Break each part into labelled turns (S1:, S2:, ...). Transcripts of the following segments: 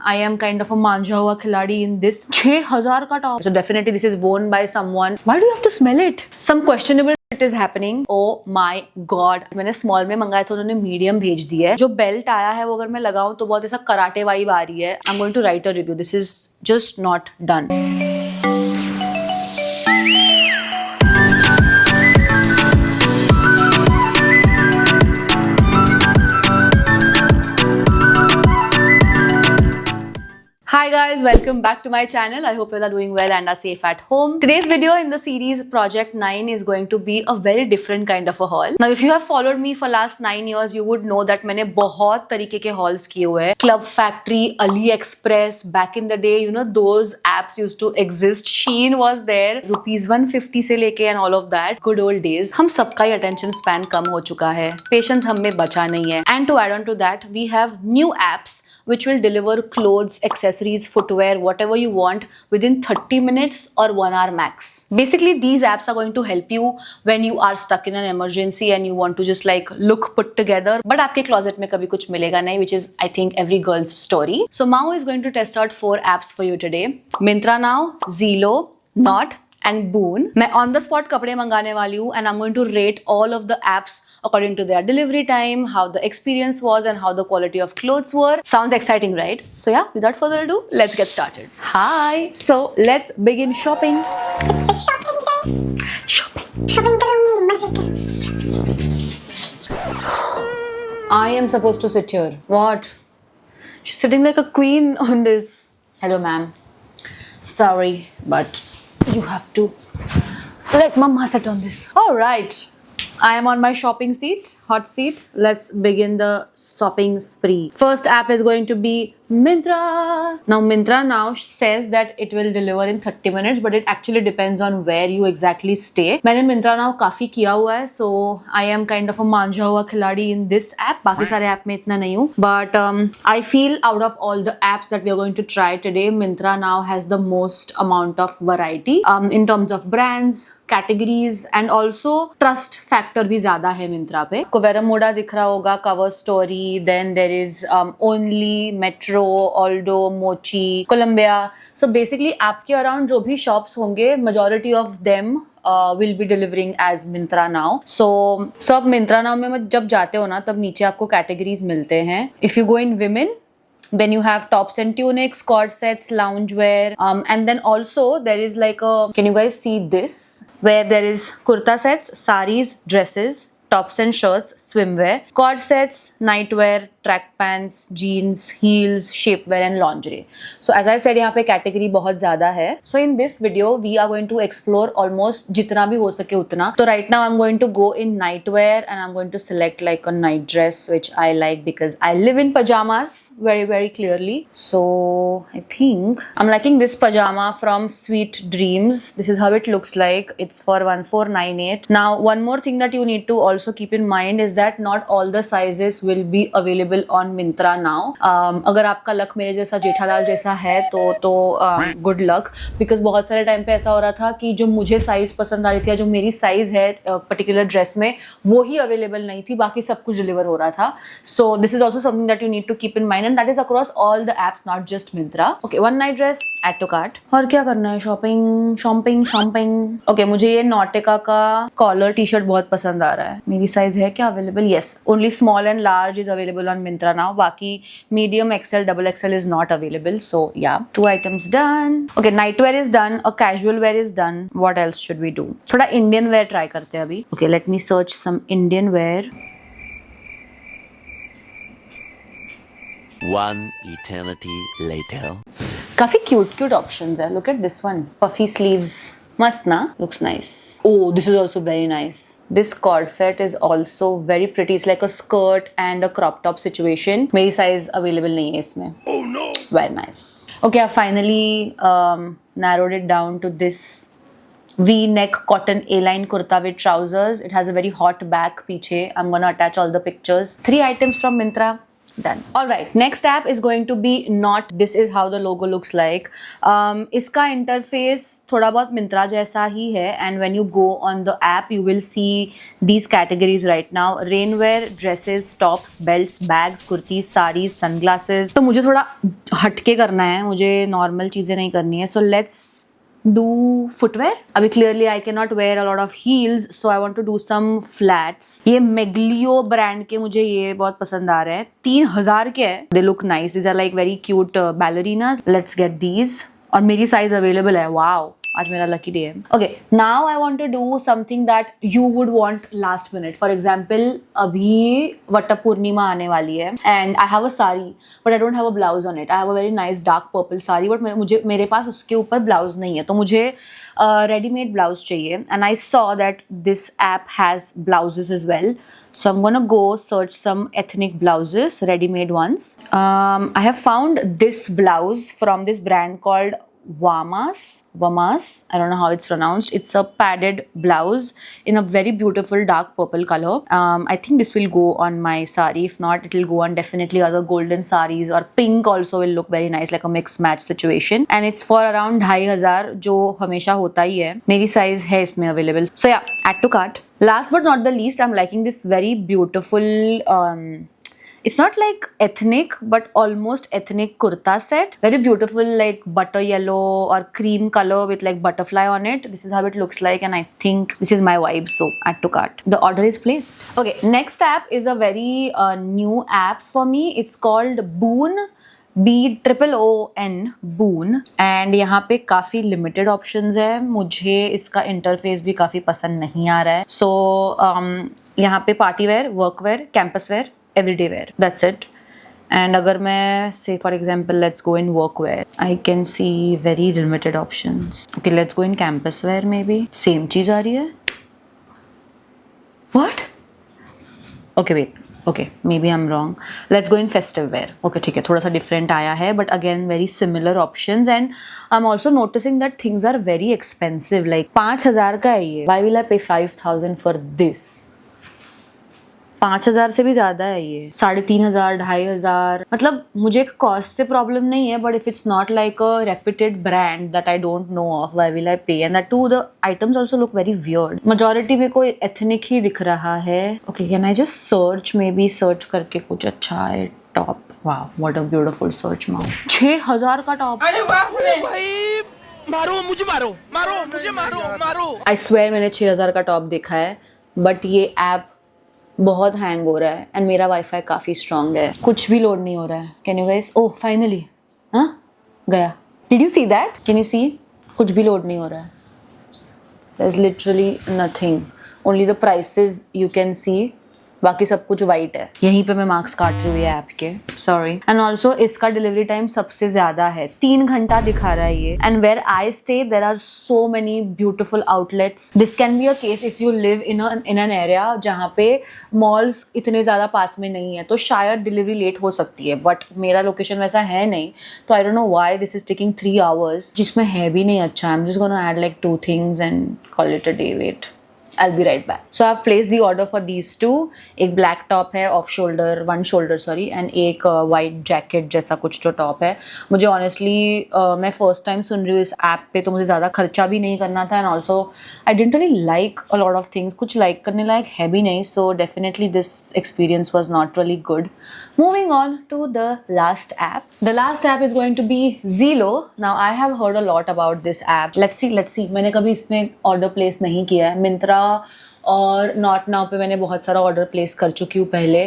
S1: I am kind of a manja hua खिलाड़ी in this 6000 का top. So definitely this is worn by someone. Why do you have to smell it? Some questionable shit is happening. Oh my god. मैंने small में मंगाया था, उन्होंने medium भेज दिया है. जो belt आया है वो अगर मैं लगाऊं तो बहुत ऐसा कराटे वाइब आ रही है. I'm going to write a review. This is just not done. Hi guys, welcome back to my channel. I hope you all are doing well and are safe at home. Today's video in the series Project 9 is going to be a very different kind of a haul. Now if you have followed me for last 9 years, you would know that मैंने बहुत तरीके के hauls किए हुए हैं. Club Factory, AliExpress, back in the day, you know, those apps used to exist. Shein was there, rupees 150 से लेके and all of that. Good old days. हम सबका ही attention span कम हो चुका है. Patience हम में बचा नहीं है. And to add on to that, we have new apps which will deliver clothes, accessories, footwear, whatever you want within 30 minutes or 1 hour max. Basically, these apps are going to help you when you are stuck in an emergency and you want to just like look put together, but आपके closet में कभी कुछ मिलेगा नहीं, which is I think every girl's story. So Mao is going to test out 4 apps for you today. Myntra Now, Zelo, Knot and Boon. मैं on the spot कपड़े मंगाने वाली हूँ and I'm going to rate all of the apps according to their delivery time, how the experience was and how the quality of clothes were. Sounds exciting, right? So yeah, without further ado, let's get started. Hi! So let's begin shopping.
S2: It's a shopping day.
S1: Shopping.
S2: Shopping करूँगी, मजे कर.
S1: I am supposed to sit here. What? She's sitting like a queen on this. Hello, ma'am. Sorry, but you have to let mama sit on this. All right. I am on my shopping seat, hot seat. Let's begin the shopping spree. First app is going to be Myntra. Now Myntra Now says that it will deliver in 30 minutes, but it actually depends on where you exactly stay. मैंने Myntra Now काफी किया हुआ है, so I am kind of a मांझा हुआ खिलाड़ी in this app. बाकी सारे app में इतना नहीं हूँ, but I feel out of all the apps that we are going to try today, Myntra Now has the most amount of variety in terms of brands, categories and also trust factor भी ज़्यादा है Myntra पे. आपको वेरामोडा दिख रहा होगा, cover story, then there is only Metro, Aldo, Mochi, Columbia. So basically आपके around जो भी shops होंगे, majority of them will be delivering as Myntra Now. So आप Myntra Now में जब जाते हो ना, तब नीचे आपको categories मिलते हैं. If you go in women, then you have tops and tunics, cord sets, loungewear, and then also there is like a, can you guys see this? Where there is kurta sets, saris, dresses, tops and shirts, swimwear, cord sets, nightwear, track pants, jeans, heels, shapewear and lingerie. So as I said, यहाँ पे category बहुत ज़्यादा है. So in this video, we are going to explore almost जितना भी हो सके उतना. So right now I'm going to go in nightwear and I'm going to select like a night dress which I like because I live in pajamas very clearly. So I think I'm liking this pajama from Sweet Dreams. This is how it looks like. It's for 1498. Now one more thing that you need to also keep in mind is that not all the sizes will be available on Myntra Now. अगर आपका luck मेरे जैसा जेठालाल जैसा है तो good luck, because बहुत सारे time पे ऐसा हो रहा था कि जो मुझे साइज पसंद आ रही थी या जो मेरी साइज है पर्टिकुलर ड्रेस में वो ही अवेलेबल नहीं थी, बाकी सब कुछ डिलीवर हो रहा था. So this is also something that you need to keep in mind and that is across all the apps, not just Myntra. Okay, one night dress, add to cart. और क्या करना है? शॉपिंग. Okay, मुझे ये नॉटिका का collar T shirt बहुत पसंद आ रहा है. मेरी साइज है क्या available? Yes, only small and large is available on Myntra Now. बाकी medium, XL, XXL is not available. So yeah, 2 items done. Okay, nightwear is done. A casual wear is done. What else should we do? थोड़ा Indian wear try करते हैं अभी. Okay, let me search some Indian wear.
S3: One eternity later.
S1: काफी cute options है. Look at this one. Puffy sleeves. Must na? Looks nice. Oh, this is also very nice. This corset is also very pretty. It's like a skirt and a crop top situation. मेरी size available नहीं है इसमें. Oh no. Very nice. Okay, I finally narrowed it down to this V-neck cotton A-line kurta with trousers. It has a very hot back पीछे. I'm gonna attach all the pictures. 3 items from Myntra. Done. All right. Next app is going to be Not. This is how the logo looks like. इसका interface थोड़ा बहुत Myntra जैसा ही है. And when you go on the app, you will see these categories right now: rainwear, dresses, tops, belts, bags, kurtis, sarees, sunglasses. तो मुझे थोड़ा हटके करना है. मुझे normal चीजें नहीं करनी है. So let's do footwear. अभी clearly I cannot wear a lot of heels, so I want to do some flats. ये Meglio brand के मुझे ये बहुत पसंद आ रहे हैं. 3000 के हैं. They look nice. These are like very cute ballerinas. Let's get these. और मेरी size available है. Wow. आज मेरा lucky day है. Okay, now I want to do something that you would want last minute. For example, अभी वट्ट पूर्णिमा आने वाली है and I have a sari, but I don't have a blouse on it. I have a very nice dark purple sari, but मेरे पास उसके ऊपर blouse नहीं है, तो मुझे ready-made blouse चाहिए. And I saw that this app has blouses as well. So I'm gonna go search some ethnic blouses, ready-made ones. I have found this blouse from this brand called Vamas, I don't know how it's pronounced. It's a padded blouse in a very beautiful dark purple color. I think this will go on my sari. If not, it will go on definitely other golden saris, or pink also will look very nice, like a mix match situation. And it's for around 2500, जो हमेशा होता ही है. मेरी size है इसमें available. So yeah, add to cart. Last but not the least, I'm liking this very beautiful it's not like ethnic, but almost ethnic kurta set. Very beautiful, like butter yellow or cream color with like butterfly on it. This is how it looks like, and I think this is my vibe, so add to cart. The order is placed. Okay, next app is a very new app for me. It's called Boon. BOON Boon. And यहाँ पे काफ़ी limited options है. मुझे इसका interface भी काफ़ी पसंद नहीं आ रहा है. So यहाँ पे party wear, work wear, campus wear, everyday wear. That's it. And अगर मैं say for example let's go in work wear, I can see very limited options. Okay, let's go in campus wear maybe. Same चीज़ आ रही है. What? Okay, wait. Okay, maybe I'm wrong. Let's go in festive wear. Okay, ठीक है, थोड़ा सा different आया है, but again very similar options. And I'm also noticing that things are very expensive. Like 5000 का है ये. Why will I pay 5000 for this? 5000 से भी ज़्यादा है ये. 3500, 2500. मतलब मुझे कॉस्ट से प्रॉब्लम नहीं है, but if it's not like a reputed brand that I don't know of, why will I pay? And that too the items also look very weird. Majority में कोई एथनिक ही दिख रहा है. Okay, can I just search, maybe search करके कुछ अच्छा है. Top. Wow, what a beautiful search mount. 6000 का टॉप.
S4: अरे बाप रे भाई, मारो मुझे, मारो मारो मुझे, मारो.
S1: आई स्वेयर मैंने 6000 का टॉप देखा है, बट ये ऐप बहुत हैंग हो रहा है एंड मेरा वाईफाई काफ़ी स्ट्रॉन्ग है. कुछ भी लोड नहीं हो रहा है. Can you guys? Oh finally, हाँ गया. Did you see that? Can you see? कुछ भी लोड नहीं हो रहा है. There is literally nothing. Only the prices you can see, बाकी सब कुछ वाइट है. यहीं पे मैं मार्क्स काट रही हूँ ये ऐप के. सॉरी. एंड ऑल्सो इसका डिलीवरी टाइम सबसे ज़्यादा है. 3 घंटा दिखा रहा है ये. And where I stay there are so many beautiful outlets. This can be a case if you live in an area जहाँ पे मॉल्स इतने ज़्यादा पास में नहीं है, तो शायद डिलीवरी लेट हो सकती है. बट मेरा लोकेशन वैसा है नहीं, तो I don't know why this is taking 3 hours, जिसमें है भी नहीं अच्छा. I am just gonna add like 2 things and call it a day. Wait, I'll be right back. So I've placed the order for these two. एक black top है off shoulder, one shoulder sorry, and एक white jacket जैसा कुछ जो top है. मुझे honestly मैं first time सुन रही हूँ इस app पे, तो मुझे ज़्यादा खर्चा भी नहीं करना था. And also I didn't really like a lot of things. कुछ like करने लायक है भी नहीं. So definitely this experience was not really good. Moving on to the last app. The last app is going to be Zillow. Now I have heard a lot about this app. Let's see. मैंने कभी इसमें order place नहीं किया है. Myntra और Not Now पे मैंने बहुत सारा ऑर्डर प्लेस कर चुकी हूँ पहले.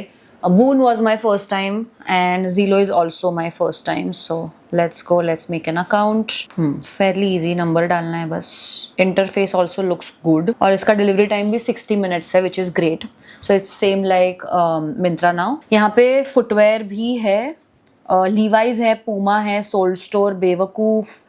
S1: Boon was my first time and Zillow is also my first time. So let's make an account. Fairly easy, number डालना है बस. Interface also looks good और इसका डिलीवरी टाइम भी 60 minutes है, which is great. So it's same like Myntra now. यहाँ पे footwear भी है. Levi's है, Puma है, Soul Store, बेवकूफ,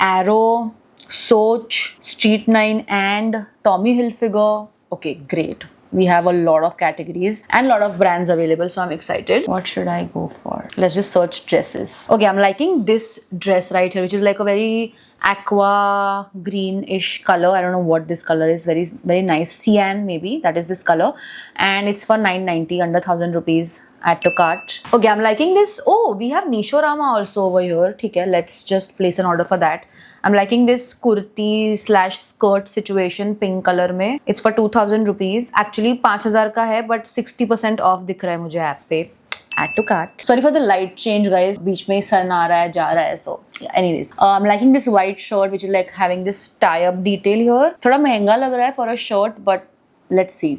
S1: Arrow, Soch, Street 9 and Tommy Hilfiger. Okay, great. We have a lot of categories and lot of brands available, so I'm excited. What should I go for? Let's just search dresses. Okay, I'm liking this dress right here, which is like a very aqua greenish color. I don't know what this color is. Very nice. Cyan maybe, that is this color. And it's for 990, under 1000 rupees. Add to cart. Okay, I'm liking this. Oh, we have Nishorama also over here. ठीक है, let's just place an order for that. I'm liking this kurti slash skirt situation pink color में. It's for 2000 rupees. Actually 5000 का है, but 60% off दिख रहा है मुझे app पे. Add to cart. Sorry for the light change, guys. बीच में sun आ रहा है, जा रहा है. So yeah, anyways, I'm liking this white shirt, which is like having this tie-up detail here. थोड़ा महंगा लग रहा है for a shirt, but let's see.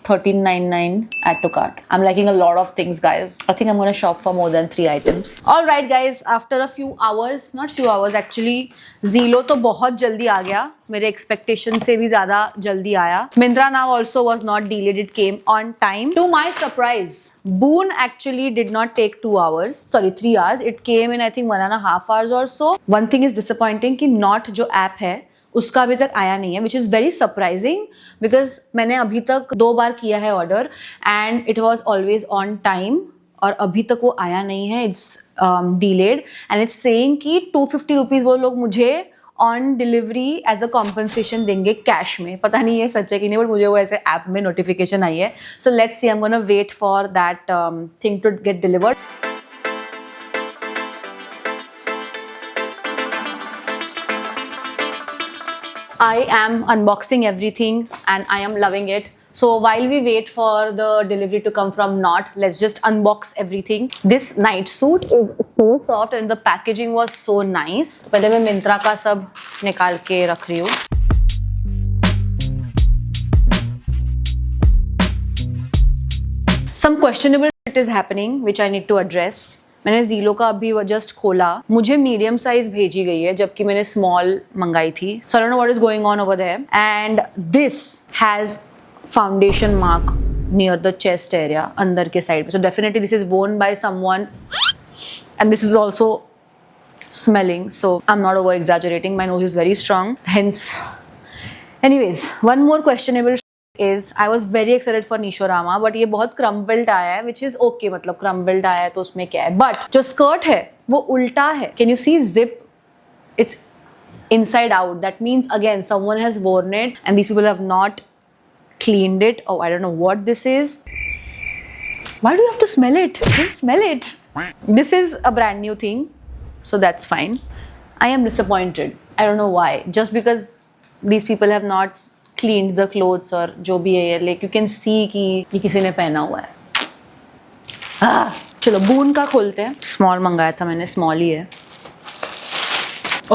S1: 13.99 add to cart. I'm liking a lot of things, guys. I think I'm gonna shop for more than 3 items. Alright guys, after a few hours, not few hours actually, Zelo तो बहुत जल्दी आ गया. मेरे expectation से भी ज़्यादा जल्दी आया. Myntra now also was not delayed. It came on time. To my surprise, Boon actually did not take 2 hours. Sorry, 3 hours. It came in I think 1.5 hours or so. One thing is disappointing कि Not जो app है उसका अभी तक आया नहीं है, which is very surprising because मैंने अभी तक 2 बार किया है order and it was always on time और अभी तक वो आया नहीं है. It's delayed and it's saying कि 250 रुपीज़ वो लोग मुझे on delivery as a compensation देंगे कैश में. पता नहीं है सच है कि नहीं, बट मुझे वो ऐसे ऐप में नोटिफिकेशन आई है. So let's see, I am gonna wait for that thing to get delivered. I am unboxing everything and I am loving it. So while we wait for the delivery to come from Not, let's just unbox everything. This night suit is so soft and the packaging was so nice. पहले मैं Myntra का सब निकाल के रख रही हूँ. Some questionable shit is happening which I need to address. मैंने Zelo का अभी जस्ट खोला, मुझे मीडियम साइज भेजी गई है जबकि मैंने स्मॉल मंगाई थी. So I don't know what is going on over there and this has foundation mark near the chest area अंदर के साइड पे. So definitely this is worn by someone and this is also smelling, so I'm not over exaggerating. My nose is very strong, hence. Anyways, one more questionable is I was very excited for Nishorama, but ये बहुत crumpled आया है, which is okay. मतलब crumpled आया है तो उसमें क्या है, but जो skirt है वो उल्टा है. Can you see zip? It's inside out. That means again someone has worn it and these people have not cleaned it. Oh, I don't know what this is. Why do you have to smell it? Don't smell it. This is a brand new thing, so that's fine. I am disappointed. I don't know why. Just because these people have not cleaned the clothes और जो भी है, like you can see कि ये किसी ने पहना हुआ है. चलो Boon का खोलते हैं. स्मॉल मंगाया था मैंने, स्मॉल ही है.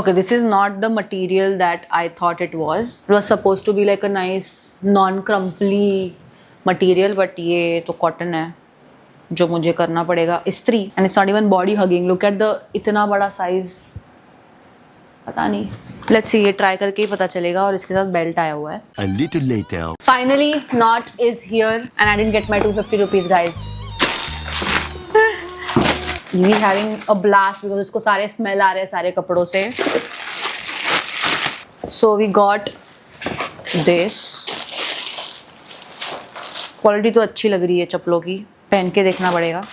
S1: Okay, this is not the material that I thought it was. It was supposed to be like a nice non-crumply material, but ये तो cotton है जो मुझे करना पड़ेगा इस्त्री. And it's not even body hugging. Look at the इतना बड़ा size. पता नहीं. Let's see, ये ट्राई करके ही पता चलेगा. और इसके साथ बेल्ट आया हुआ है.
S3: A little later.
S1: Finally, Not is here and I didn't get my 250 rupees, guys. He's having a blast because उसको सारे smell आ रहे हैं सारे कपड़ों से. So we got this. Quality तो अच्छी लग रही है चप्पलों की, पहन के देखना पड़ेगा.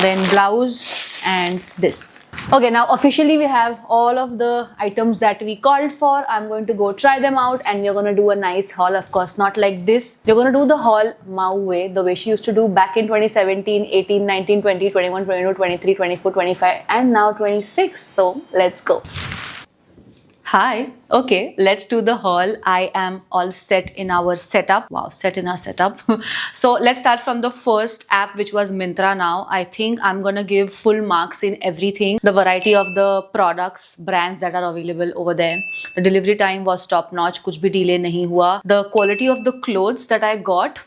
S1: Then blouse and this. Okay, now officially we have all of the items that we called for. I'm going to go try them out and we're going to do a nice haul. Of course, not like this. We're going to do the haul Mau way, the way she used to do back in 2017, 18, 19, 20, 21, 22, 23, 24, 25 and now 26. So let's go. Hi. Okay, let's do the haul. I am all set in our setup. Wow, set in our setup. So let's start from the first app, which was Myntra now. I think I'm gonna give full marks in everything. The variety of the products, brands that are available over there. The delivery time was top notch. कुछ भी delay नहीं हुआ. The quality of the clothes that I got,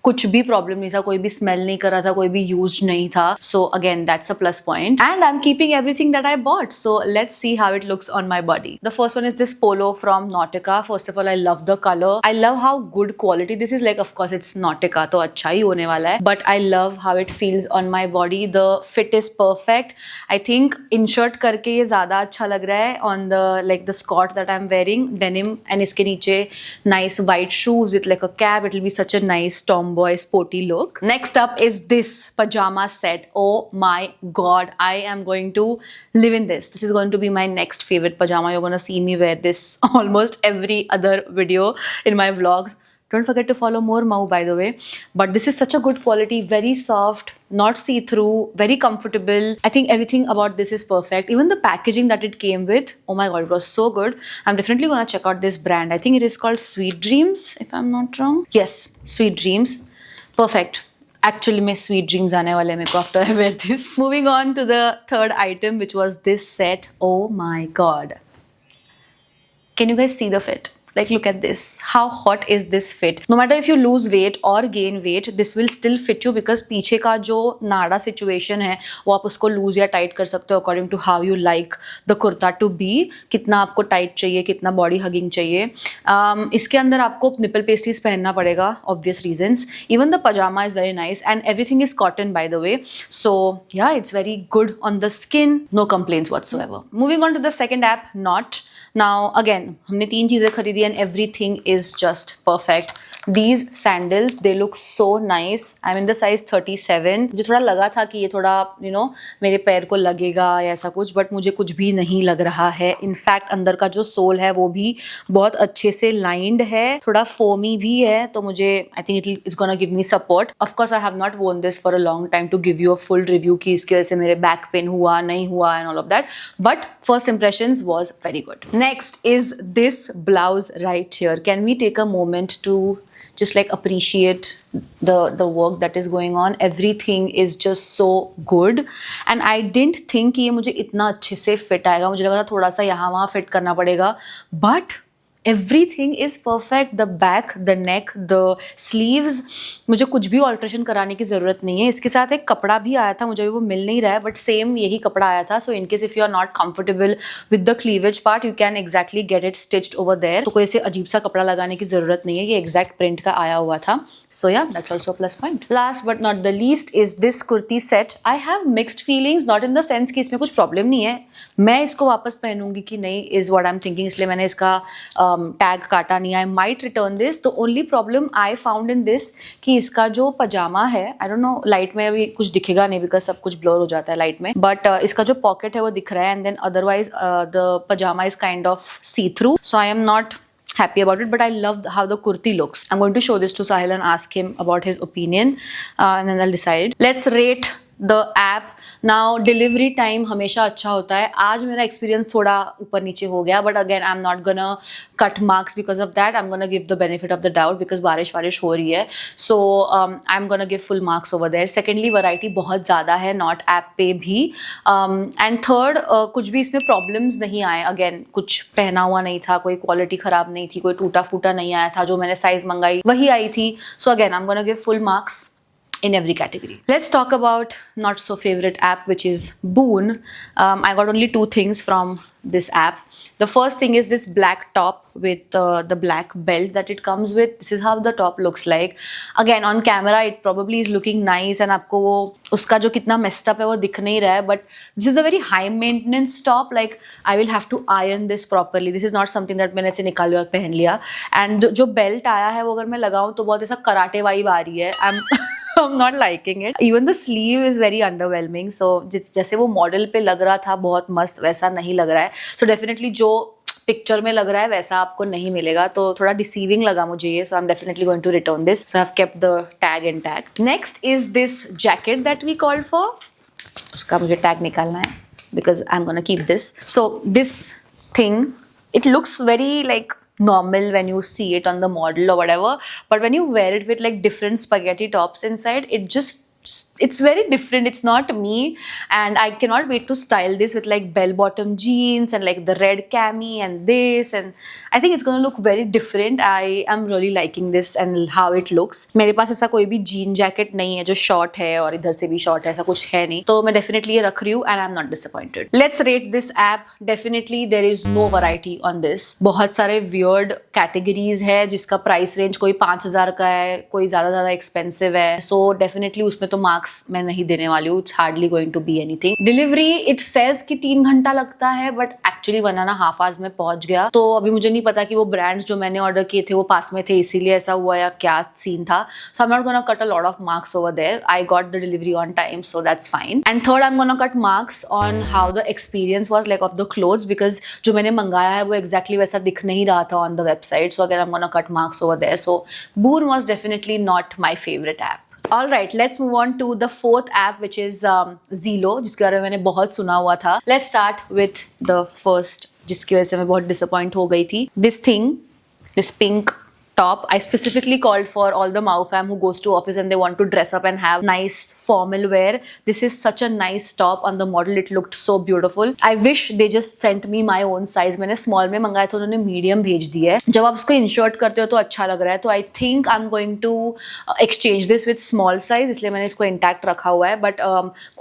S1: कुछ भी problem नहीं था, कोई भी स्मेल नहीं कर रहा था, कोई भी यूज नहीं था. So again that's a plus point and I am keeping everything that I bought. So let's see how it looks on my body. The first one is this polo from Nautica. First of all I love the colour, I love how good quality this is. Like of course it's Nautica तो अच्छा ही होने वाला है, but I love how it feels on my body. The fit is perfect. I think in shirt करके ये ज्यादा अच्छा लग रहा है on the like the skort that I am wearing, denim, and इसके नीचे nice white shoes with like a cap. It will be such a nice tomboy sporty look. Next up is this pajama set. Oh my god, I am going to live in this. This is going to be my next favorite pajama. You're going to see me wear this almost every other video in my vlogs. Don't forget to follow more Mau, by the way. But this is such a good quality, very soft, not see-through, very comfortable. I think everything about this is perfect. Even the packaging that it came with, oh my god, it was so good. I'm definitely gonna check out this brand. I think it is called Sweet Dreams, if I'm not wrong. Yes, Sweet Dreams. Perfect. Actually, my sweet dreams aane wale mere ko after I wear this. Moving on to the third item, which was this set. Oh my god. Can you guys see the fit? Like, look at this. How hot is this fit? No matter if you lose weight or gain weight, this will still fit you because पीछे का जो नाड़ा situation है वो आप उसको loose या tight कर सकते हो according to how you like the kurta to be. कितना आपको टाइट चाहिए, कितना बॉडी हगिंग चाहिए. इसके अंदर आपको निपल पेस्ट्रीज पहनना पड़ेगा, obvious reasons. Even the pajama is very nice and everything is cotton, by the way. So yeah, it's very good on the skin. No complaints whatsoever. Moving on to the second app, Knot. Now again, हमने 3 चीज़ें खरीदी and everything is just perfect. These sandals, they look so nice. I'm in the size 37. मुझे थोड़ा लगा था कि ये थोड़ा मेरे पैर को लगेगा या ऐसा कुछ, बट मुझे कुछ भी नहीं लग रहा है. इनफैक्ट अंदर का जो सोल है वो भी बहुत अच्छे से लाइंड है, थोड़ा फोमी भी है, तो मुझे I think it's gonna give me support. Of course I have not worn this for a long time to give you a full review कि इसकी वजह से मेरे बैक पेन हुआ नहीं हुआ and all of that, but first impressions was very good. Next is this blouse right here. Can we take a moment to just like appreciate the work that is going on? Everything is just so good and I didn't think कि ये मुझे इतना अच्छे से fit आएगा. मुझे लगा था थोड़ा सा यहाँ वहाँ fit करना पड़ेगा, but everything is perfect. The back, the neck, the sleeves, मुझे कुछ भी ऑल्ट्रेशन कराने की ज़रूरत नहीं है. इसके साथ एक कपड़ा भी आया था, मुझे वो मिल नहीं रहा है, बट सेम यही कपड़ा आया था. So in case if you are not comfortable with the cleavage part, you can exactly get it stitched over there. तो कोई ऐसे अजीब सा कपड़ा लगाने की ज़रूरत नहीं है, ये एग्जैक्ट प्रिंट का आया हुआ था. सो या that's also plus point. Last but not the least is this kurti set. I have mixed feelings, not in the sense कि इसमें कुछ प्रॉब्लम नहीं है, मैं इसको वापस पहनूंगी कि नहीं is what I am thinking, इसलिए मैंने इसका टैग काटा नहीं. I might return this. The only problem I found in this कि इसका जो पजामा है, आई डोंट नो, लाइट में अभी कुछ दिखेगा नहीं बिकॉज सब कुछ ब्लर हो जाता है लाइट में, बट इसका जो पॉकेट है वो दिख रहा है and then otherwise the pyjama is kind of see through. So I am not happy about it, but I love how the kurti looks. I'm going to show this to Sahil and ask him about his opinion and then I'll decide. Let's rate the app. Now delivery time हमेशा अच्छा होता है. आज मेरा experience थोड़ा ऊपर नीचे हो गया, but again I'm not gonna cut marks because of that. I'm gonna give the benefit of the doubt because बारिश हो रही है. So I'm gonna give full marks over there. Secondly, variety बहुत ज़्यादा है Knot app पे भी. And third, कुछ भी इसमें problems नहीं आए. Again, कुछ पहना हुआ नहीं था, कोई quality ख़राब नहीं थी, कोई टूटा फूटा नहीं आया था, जो मैंने size मंगाई वही आई थी. So again, I'm gonna give full marks in every category. Let's talk about not so favorite app, which is Boon. I got only 2 things from this app. The first thing is this black top with the black belt that it comes with. This is how the top looks like. Again, on camera it probably is looking nice and आपको वो उसका जो कितना messed up है वो दिख नहीं रहा है, but this is a very high maintenance top. Like I will have to iron this properly. This is not something that मैंने ऐसे निकाल लिया और पहन लिया. And जो belt आया है वो अगर मैं लगाऊँ तो बहुत ऐसा कराटे वाइब आ रही है. I'm not liking it. Even the sleeve is very underwhelming. So जैसे वो मॉडल पे लग रहा था बहुत मस्त, वैसा नहीं लग रहा है. So definitely जो पिक्चर में लग रहा है वैसा आपको नहीं मिलेगा, तो थोड़ा डिसीविंग लगा मुझे ये. So I'm definitely going to return this. So I've kept the tag intact. Next is this jacket that we called for. उसका मुझे tag निकालना है because I'm gonna keep this. So this thing, it looks very like normal when you see it on the model or whatever, but when you wear it with like different spaghetti tops inside, it's very different. It's not me, and I cannot wait to style this with like bell bottom jeans and like the red cami and this, and I think it's going to look very different. I am really liking this and how it looks. मेरे पास ऐसा कोई भी jean jacket नहीं है जो short है और इधर से भी short है, ऐसा कुछ है नहीं, तो मैं definitely ये रख रही हूँ and I'm not disappointed. Let's rate this app. Definitely there is no variety on this. बहुत सारे weird categories है जिसका price range कोई 5,000 का है, कोई ज़्यादा expensive है, so definitely उसमें तो marks मार्क्स मैं नहीं देने वाली हूँ. It's hardly going to be anything. Delivery it says कि 3 घंटा लगता है, बट एक्चुअली 1.5 आवर्स में पहुंच गया. तो अभी मुझे नहीं पता कि वो ब्रांड्स जो मैंने ऑर्डर किए थे वो पास में थे इसीलिए ऐसा हुआ या क्या सीन था. So I am not gonna cut a lot of marks over there. I got the delivery on time, so that's fine. And third, I am gonna cut marks on how the experience was like of the clothes, because जो मैंने मंगाया है वो exactly वैसा दिख नहीं रहा था on the website. So again I am gonna cut marks over there. So Boon was definitely not my favorite app. All right, let's move on to the fourth app, which is Zelo, जिसके बारे में मैंने बहुत सुना हुआ था. Let's start with the first, जिसकी वजह से मैं बहुत disappoint हो गई थी. This thing, this pink top, I specifically called for all the Mao fam who goes to office and they want to dress up and have nice formal wear. This is such a nice top on the model. It looked so beautiful. I wish they just sent me my own size. मैंने small में मंगाया था, उन्होंने medium भेज दिया है. जब आप उसको insert करते हो तो अच्छा लग रहा है. तो I think I'm going to exchange this with small size, इसलिए मैंने इसको intact रखा हुआ है. But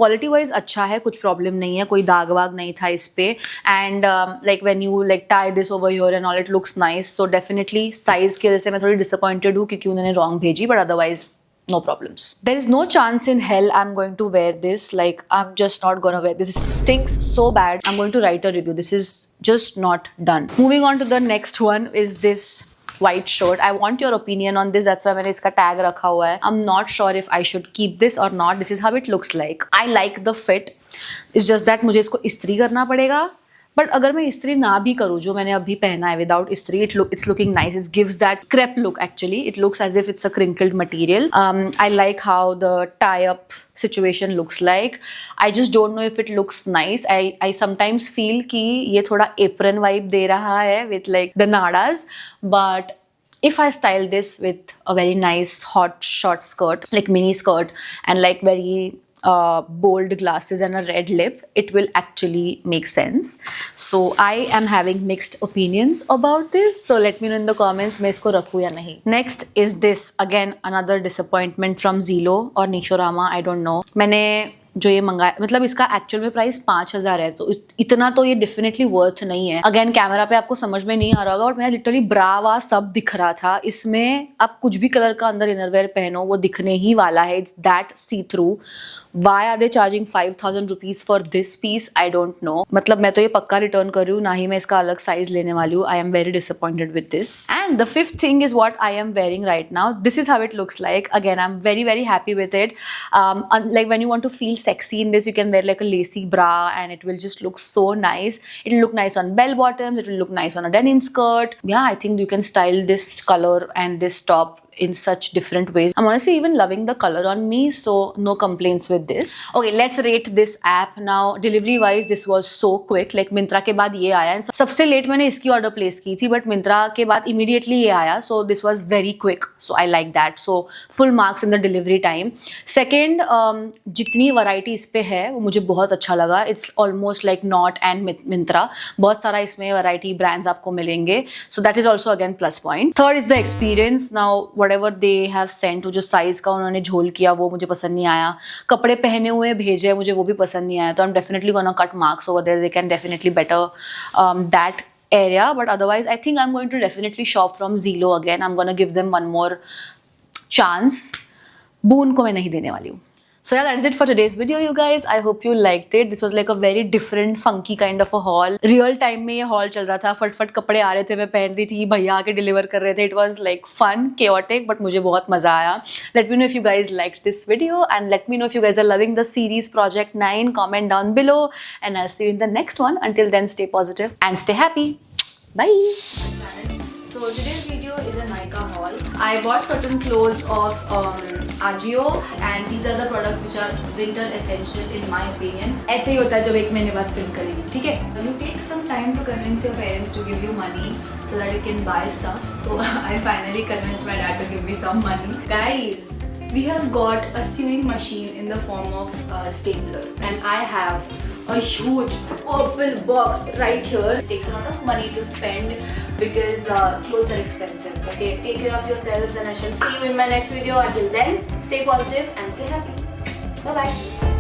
S1: quality wise अच्छा है, कुछ problem नहीं है, कोई दाग वाग नहीं था इस पे. And like when you like tie this over here and all, it looks nice. So definitely size की वजह से मैं थोड़ी disappointed हूँ क्योंकि उन्होंने wrong भेजी, but otherwise no problems. There is no chance in hell I'm going to wear this. Like I'm just not gonna wear this. It stinks so bad. I'm going to write a review. This is just not done. Moving on to the next one is this white shirt. I want your opinion on this. That's why मैंने इसका tag रखा हुआ है. I'm not sure if I should keep this or not. This is how it looks like. I like the fit. It's just that मुझे इसको इस्त्री करना पड़ेगा. बट अगर मैं इस्त्री ना भी करूँ, जो मैंने अभी पहना है विदाउट इस्त्री, it's looking nice. It gives that crepe look. Actually it looks as if it's a crinkled material. I like how the tie up situation looks like. I just don't know if it looks nice. I sometimes feel कि ये थोड़ा apron vibe दे रहा है with like the नाडाज. But if I style this with a very nice hot short skirt, like mini skirt, and like very bold glasses and a red lip, it will actually make sense. So I am having mixed opinions about this. So let me know in the comments मैं इसको रखूँ या नहीं. Next is this, again another disappointment from Zelo or Nishorama, I don't know. मैंने जो ये मंगाया, मतलब इसका एक्चुअल में प्राइस 5,000 है, तो इतना तो ये डेफिनेटली वर्थ नहीं है. अगेन कैमरा पे आपको समझ में नहीं आ रहा होगा, और मैं लिटरली ब्रा वा सब दिख रहा था. इसमें आप कुछ भी कलर का अंदर इनरवेयर पहनो वो दिखने ही वाला है. It's that see through. Why are they charging 5,000 rupees for this piece? I don't know. मतलब मैं तो ये पक्का रिटर्न कर रही हूँ, ना ही मैं इसका अलग साइज लेने वाली हूँ. I am very disappointed with this. And the fifth thing is what I am wearing right now. This is how it looks like. Again, I'm very very happy with it. Like when you want to feel sexy in this, you can wear like a lacy bra and it will just look so nice. It will look nice on bell bottoms. It will look nice on a denim skirt. Yeah, I think you can style this color and this top in such different ways. I'm honestly even loving the color on me, so no complaints with this. Okay, let's rate this app now. Delivery wise, this was so quick. Like Myntra के बाद ये आया. सबसे late मैंने इसकी order place की थी, but Myntra के बाद immediately ये आया. So this was very quick. So I like that. So full marks in the delivery time. Second, जितनी variety इस पे है वो मुझे बहुत अच्छा लगा. It's almost like Knot and Myntra. बहुत सारा इसमें variety brands आपको मिलेंगे. So that is also again plus point. Third is the experience. Now whatever they have sent, जो साइज का उन्होंने झोल किया वो मुझे पसंद नहीं आया. कपड़े पहने हुए भेजे मुझे वो भी पसंद नहीं आया. तो I'm definitely gonna cut marks over there. They can definitely better that area, but otherwise I think I'm going to definitely shop from Zelo again. I'm gonna give them one more chance. Boon को मैं नहीं देने वाली हूँ. So yeah, that is it for today's video, you guys. I hope you liked it. This was like a very different, funky kind of a haul. Real time में ये haul चल रहा था. फट कपड़े आ रहे थे, मैं पहन रही थी, भैया आके deliver कर रहे थे. It was like fun, chaotic, but मुझे बहुत मजा आया. Let me know if you guys liked this video and let me know if you guys are loving the series Project 9. Comment down below and I'll see you in the next one. Until then, stay positive and stay happy. Bye. So today's video is a Nykaa haul. I bought certain clothes of Ajio and these are the products which are winter essential in my opinion. ऐसे ही होता है जब एक महीने बाद film करेगी, ठीक है? You take some time to convince your parents to give you money so that you can buy stuff. So I finally convinced my dad to give me some money. Guys, we have got a sewing machine in the form of stapler and I have a huge purple box right here. It takes a lot of money to spend because clothes are expensive. Okay, take care of yourselves and I shall see you in my next video. Until then, stay positive and stay happy. Bye bye.